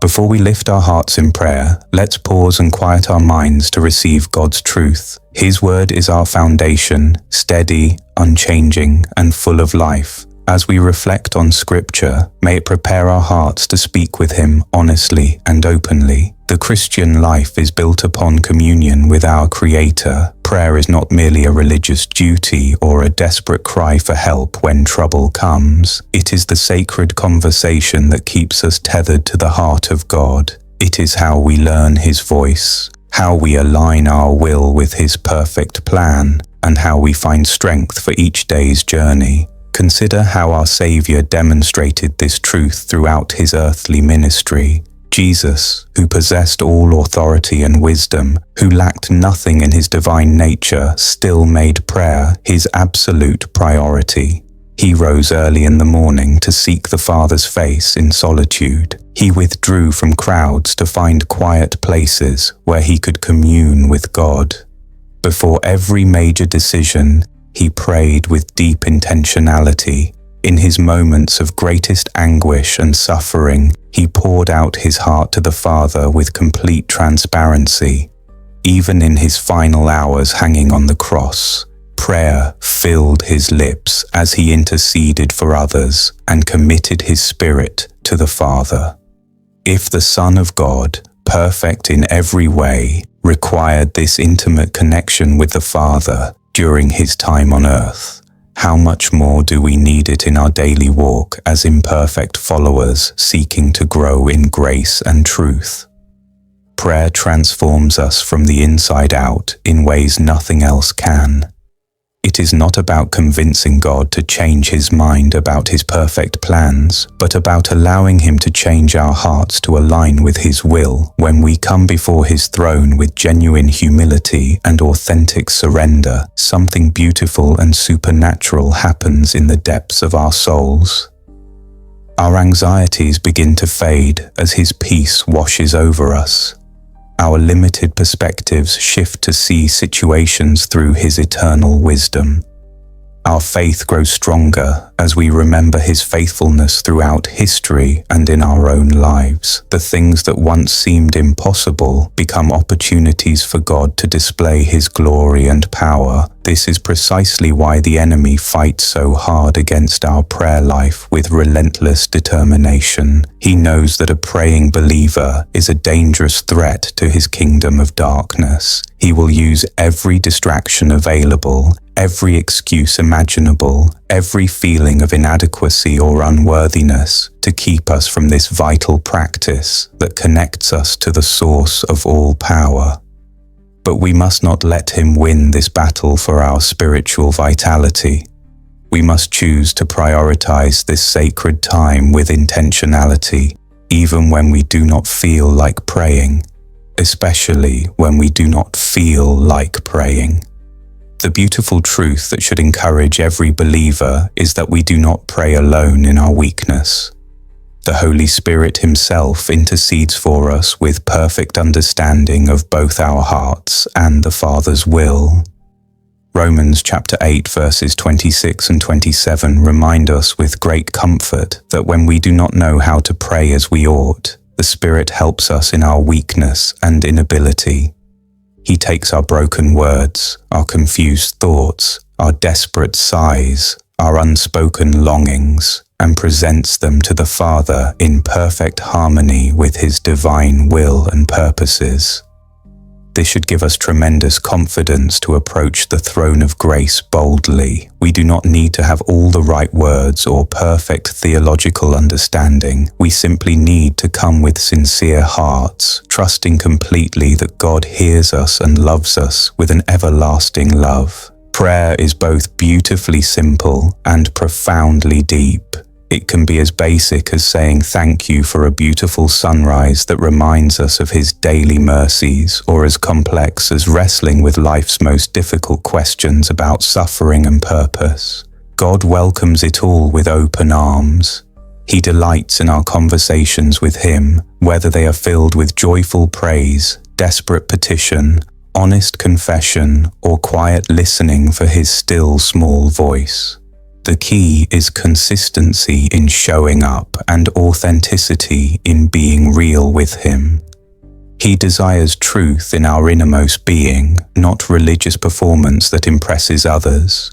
Before we lift our hearts in prayer, let's pause and quiet our minds to receive God's truth. His word is our foundation, steady, unchanging, and full of life. As we reflect on Scripture, may it prepare our hearts to speak with Him honestly and openly. The Christian life is built upon communion with our Creator. Prayer is not merely a religious duty or a desperate cry for help when trouble comes. It is the sacred conversation that keeps us tethered to the heart of God. It is how we learn His voice, how we align our will with His perfect plan, and how we find strength for each day's journey. Consider how our Savior demonstrated this truth throughout His earthly ministry. Jesus, who possessed all authority and wisdom, who lacked nothing in His divine nature, still made prayer His absolute priority. He rose early in the morning to seek the Father's face in solitude. He withdrew from crowds to find quiet places where He could commune with God. Before every major decision, He prayed with deep intentionality. In His moments of greatest anguish and suffering, He poured out His heart to the Father with complete transparency. Even in His final hours hanging on the cross, prayer filled His lips as He interceded for others and committed His spirit to the Father. If the Son of God, perfect in every way, required this intimate connection with the Father during His time on earth, how much more do we need it in our daily walk as imperfect followers seeking to grow in grace and truth? Prayer transforms us from the inside out in ways nothing else can. It is not about convincing God to change His mind about His perfect plans, but about allowing Him to change our hearts to align with His will. When we come before His throne with genuine humility and authentic surrender, something beautiful and supernatural happens in the depths of our souls. Our anxieties begin to fade as His peace washes over us. Our limited perspectives shift to see situations through His eternal wisdom. Our faith grows stronger as we remember His faithfulness throughout history and in our own lives. The things that once seemed impossible become opportunities for God to display His glory and power. This is precisely why the enemy fights so hard against our prayer life with relentless determination. He knows that a praying believer is a dangerous threat to his kingdom of darkness. He will use every distraction available, every excuse imaginable, every feeling of inadequacy or unworthiness to keep us from this vital practice that connects us to the source of all power. But we must not let him win this battle for our spiritual vitality. We must choose to prioritize this sacred time with intentionality, even when we do not feel like praying, especially when we do not feel like praying. The beautiful truth that should encourage every believer is that we do not pray alone in our weakness. The Holy Spirit Himself intercedes for us with perfect understanding of both our hearts and the Father's will. Romans chapter 8 verses 26 and 27 remind us with great comfort that when we do not know how to pray as we ought, the Spirit helps us in our weakness and inability. He takes our broken words, our confused thoughts, our desperate sighs, our unspoken longings, and presents them to the Father in perfect harmony with His divine will and purposes. This should give us tremendous confidence to approach the throne of grace boldly. We do not need to have all the right words or perfect theological understanding. We simply need to come with sincere hearts, trusting completely that God hears us and loves us with an everlasting love. Prayer is both beautifully simple and profoundly deep. It can be as basic as saying thank you for a beautiful sunrise that reminds us of His daily mercies, or as complex as wrestling with life's most difficult questions about suffering and purpose. God welcomes it all with open arms. He delights in our conversations with Him, whether they are filled with joyful praise, desperate petition, honest confession, or quiet listening for His still small voice. The key is consistency in showing up and authenticity in being real with Him. He desires truth in our innermost being, not religious performance that impresses others.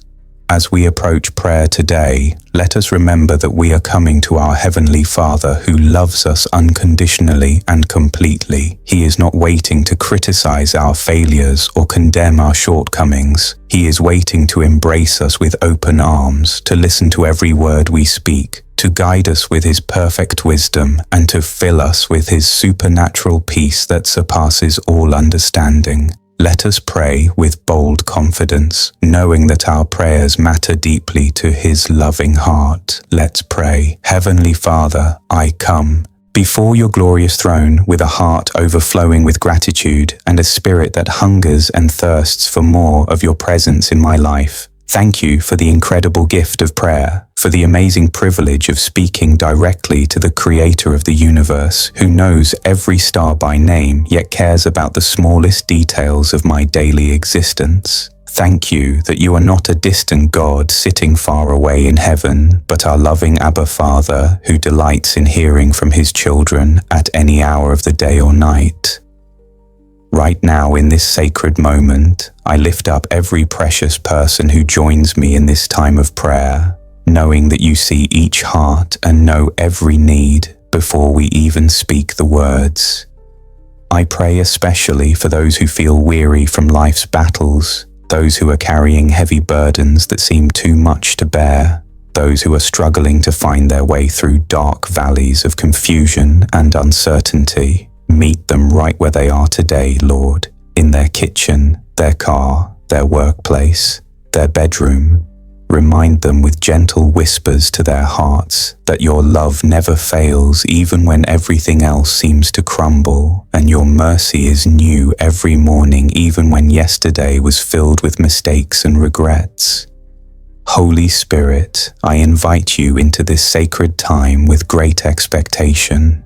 As we approach prayer today, let us remember that we are coming to our Heavenly Father who loves us unconditionally and completely. He is not waiting to criticize our failures or condemn our shortcomings. He is waiting to embrace us with open arms, to listen to every word we speak, to guide us with His perfect wisdom, and to fill us with His supernatural peace that surpasses all understanding. Let us pray with bold confidence, knowing that our prayers matter deeply to His loving heart. Let's pray. Heavenly Father, I come before your glorious throne with a heart overflowing with gratitude and a spirit that hungers and thirsts for more of your presence in my life. Thank you for the incredible gift of prayer, for the amazing privilege of speaking directly to the Creator of the universe, who knows every star by name, yet cares about the smallest details of my daily existence. Thank you that you are not a distant God sitting far away in heaven, but our loving Abba Father, who delights in hearing from His children at any hour of the day or night. Right now, in this sacred moment, I lift up every precious person who joins me in this time of prayer, knowing that you see each heart and know every need before we even speak the words. I pray especially for those who feel weary from life's battles, those who are carrying heavy burdens that seem too much to bear, those who are struggling to find their way through dark valleys of confusion and uncertainty. Meet them right where they are today, Lord, in their kitchen, their car, their workplace, their bedroom. Remind them with gentle whispers to their hearts that your love never fails even when everything else seems to crumble, and your mercy is new every morning even when yesterday was filled with mistakes and regrets. Holy Spirit, I invite you into this sacred time with great expectation.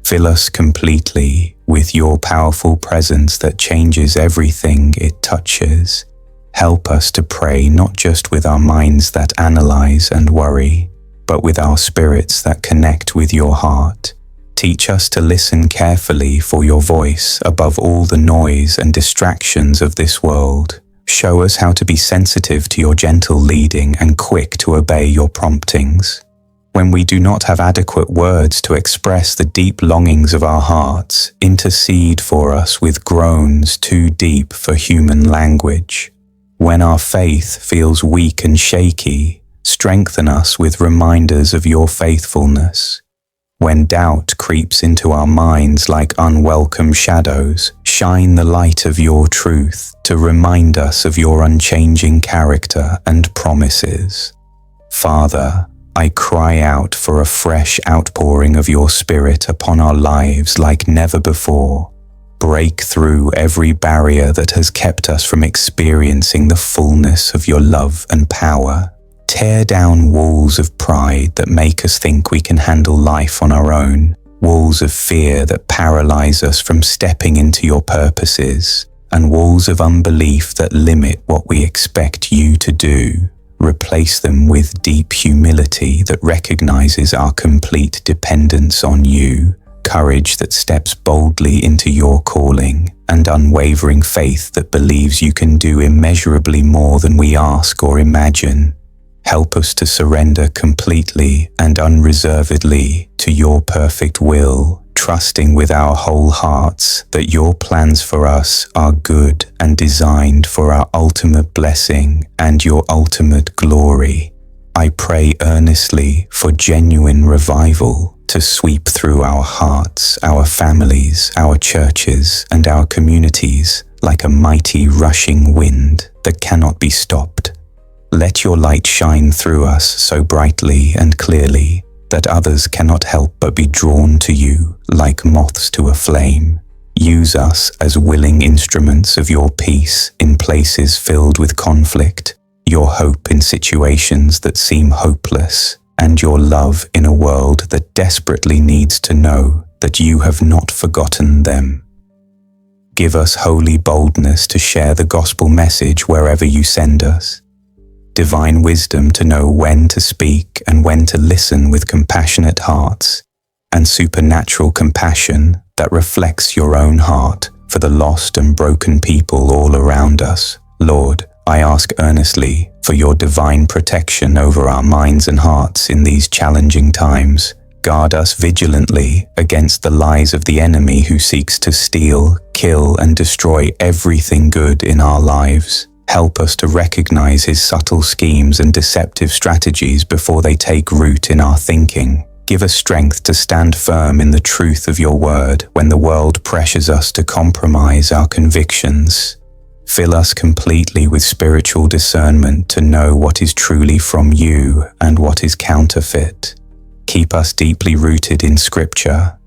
Fill us completely with your powerful presence that changes everything it touches. Help us to pray not just with our minds that analyze and worry, but with our spirits that connect with your heart. Teach us to listen carefully for your voice above all the noise and distractions of this world. Show us how to be sensitive to your gentle leading and quick to obey your promptings. When we do not have adequate words to express the deep longings of our hearts, intercede for us with groans too deep for human language. When our faith feels weak and shaky, strengthen us with reminders of your faithfulness. When doubt creeps into our minds like unwelcome shadows, shine the light of your truth to remind us of your unchanging character and promises. Father, I cry out for a fresh outpouring of your Spirit upon our lives like never before. Break through every barrier that has kept us from experiencing the fullness of your love and power. Tear down walls of pride that make us think we can handle life on our own, walls of fear that paralyze us from stepping into your purposes, and walls of unbelief that limit what we expect you to do. Replace them with deep humility that recognizes our complete dependence on you, courage that steps boldly into your calling, and unwavering faith that believes you can do immeasurably more than we ask or imagine. Help us to surrender completely and unreservedly to your perfect will, trusting with our whole hearts that your plans for us are good and designed for our ultimate blessing and your ultimate glory. I pray earnestly for genuine revival to sweep through our hearts, our families, our churches, and our communities like a mighty rushing wind that cannot be stopped. Let your light shine through us so brightly and clearly that others cannot help but be drawn to you like moths to a flame. Use us as willing instruments of your peace in places filled with conflict, your hope in situations that seem hopeless, and your love in a world that desperately needs to know that you have not forgotten them. Give us holy boldness to share the gospel message wherever you send us. divine wisdom to know when to speak and when to listen with compassionate hearts, and supernatural compassion that reflects your own heart for the lost and broken people all around us. Lord, I ask earnestly for your divine protection over our minds and hearts in these challenging times. Guard us vigilantly against the lies of the enemy who seeks to steal, kill, and destroy everything good in our lives. Help us to recognize his subtle schemes and deceptive strategies before they take root in our thinking. Give us strength to stand firm in the truth of your word when the world pressures us to compromise our convictions. Fill us completely with spiritual discernment to know what is truly from you and what is counterfeit. Keep us deeply rooted in Scripture,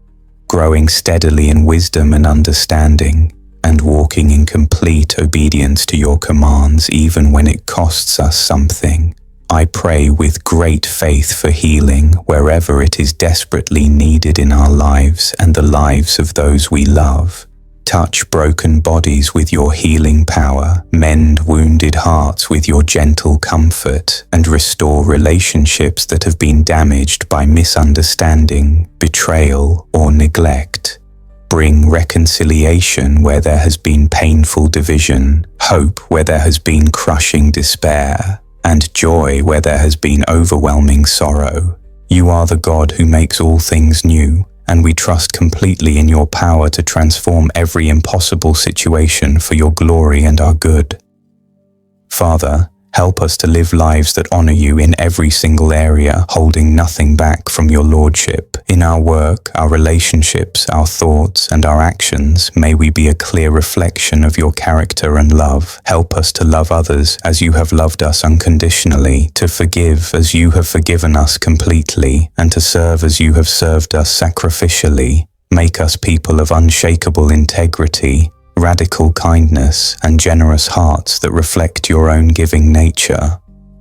growing steadily in wisdom and understanding, and walking in complete obedience to your commands even when it costs us something. I pray with great faith for healing wherever it is desperately needed in our lives and the lives of those we love. Touch broken bodies with your healing power, mend wounded hearts with your gentle comfort, and restore relationships that have been damaged by misunderstanding, betrayal, or neglect. Bring reconciliation where there has been painful division, hope where there has been crushing despair, and joy where there has been overwhelming sorrow. You are the God who makes all things new, and we trust completely in your power to transform every impossible situation for your glory and our good. Father, help us to live lives that honor you in every single area, holding nothing back from your lordship. In our work, our relationships, our thoughts, and our actions, may we be a clear reflection of your character and love. Help us to love others as you have loved us unconditionally, to forgive as you have forgiven us completely, and to serve as you have served us sacrificially. Make us people of unshakable integrity, radical kindness, and generous hearts that reflect your own giving nature.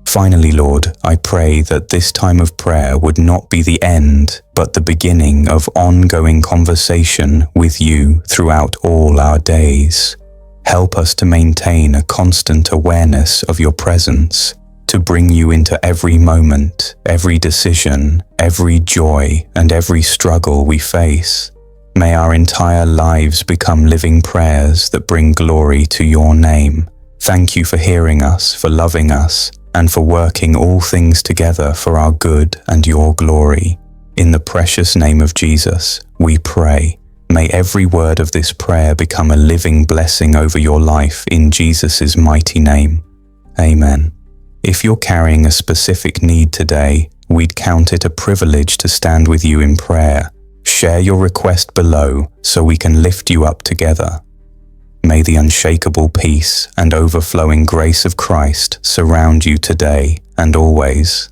Finally, Lord, I pray that this time of prayer would not be the end, but the beginning of ongoing conversation with you throughout all our days. Help us to maintain a constant awareness of your presence, to bring you into every moment, every decision, every joy, and every struggle we face. May our entire lives become living prayers that bring glory to your name. Thank you for hearing us, for loving us, and for working all things together for our good and your glory. In the precious name of Jesus, we pray. May every word of this prayer become a living blessing over your life in Jesus' mighty name. Amen. If you're carrying a specific need today, we'd count it a privilege to stand with you in prayer. Share your request below so we can lift you up together. May the unshakable peace and overflowing grace of Christ surround you today and always.